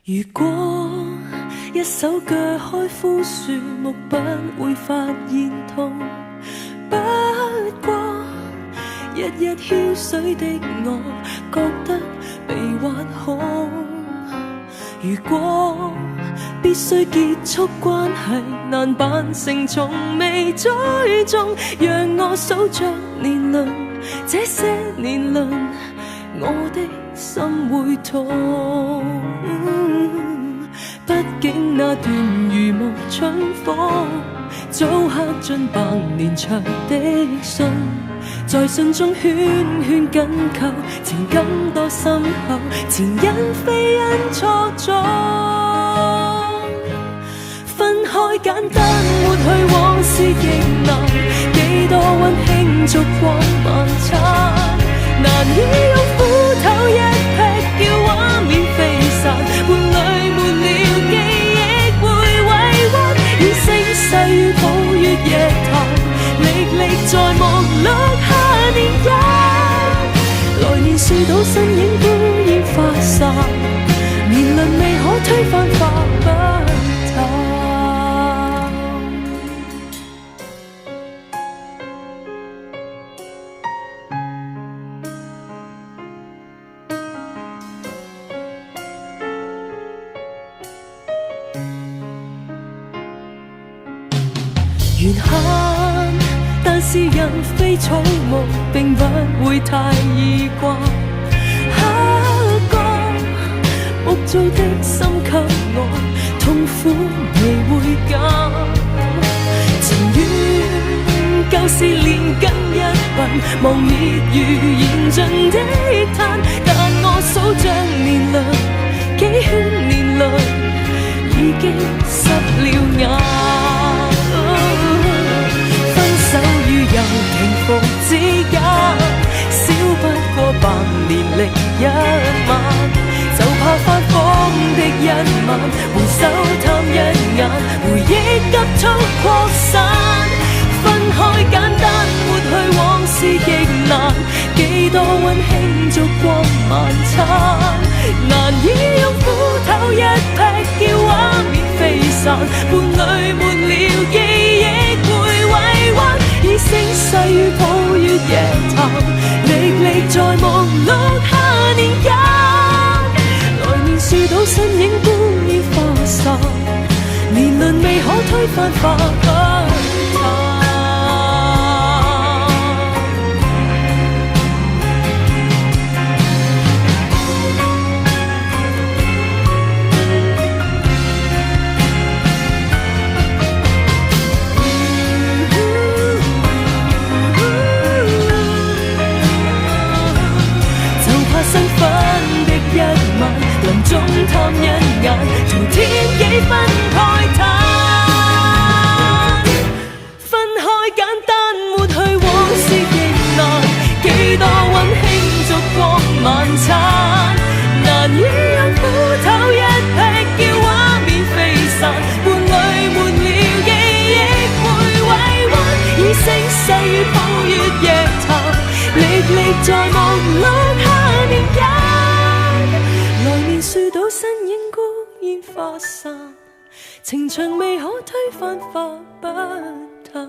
如果一手鋸開枯樹木，不會發現痛。不過日日澆水的我，覺得被挖空。如果必須結束關係，難扮成從未追蹤，讓我數着年輪，這些年輪我的心會痛。畢竟那段如沐春風，早刻進百年長的信，在信中圈圈緊扣，情感多深厚，前因非因錯綜。分開簡單抹去往事極難，幾多溫馨燭光晚餐，難以用斧頭一劈叫畫面飛散，伴侶沒了記憶會委屈，以聲勢與抱月夜談，歷歷在目錄下年間，來年樹倒身影孤煙發散，年輪未可推翻化不淡。緣慳，但是人非草木，並不會太易慣。刻過木造的心給我，痛苦未會減。情願舊事連根一吻，望滅如燃盡的炭，但我數着年輪，幾圈年輪已經濕了眼。手與人平伏之間，少不過百年歷一晚，就怕發瘋的一晚，回首探一眼，回憶急速擴散。分開簡單抹去往事極難，幾多溫馨燭光晚餐，難以用斧頭一劈叫畫面飛散，伴侶沒了記憶會委屈，以聲勢與抱月夜談，歷歷在目錄下年間，來年樹倒身影孤煙化散，年輪未可推翻化不淡。新婚的一晚，臨終探一眼，從天幾分慨嘆。分開簡單抹去往事極難，幾多溫馨燭光晚餐，難以用斧頭一劈叫畫面飛散，伴侶沒了記憶會委屈，以聲勢與抱月夜談，歷歷在目錄下年間，來年樹倒身影孤煙化散，情長未可推翻化不淡。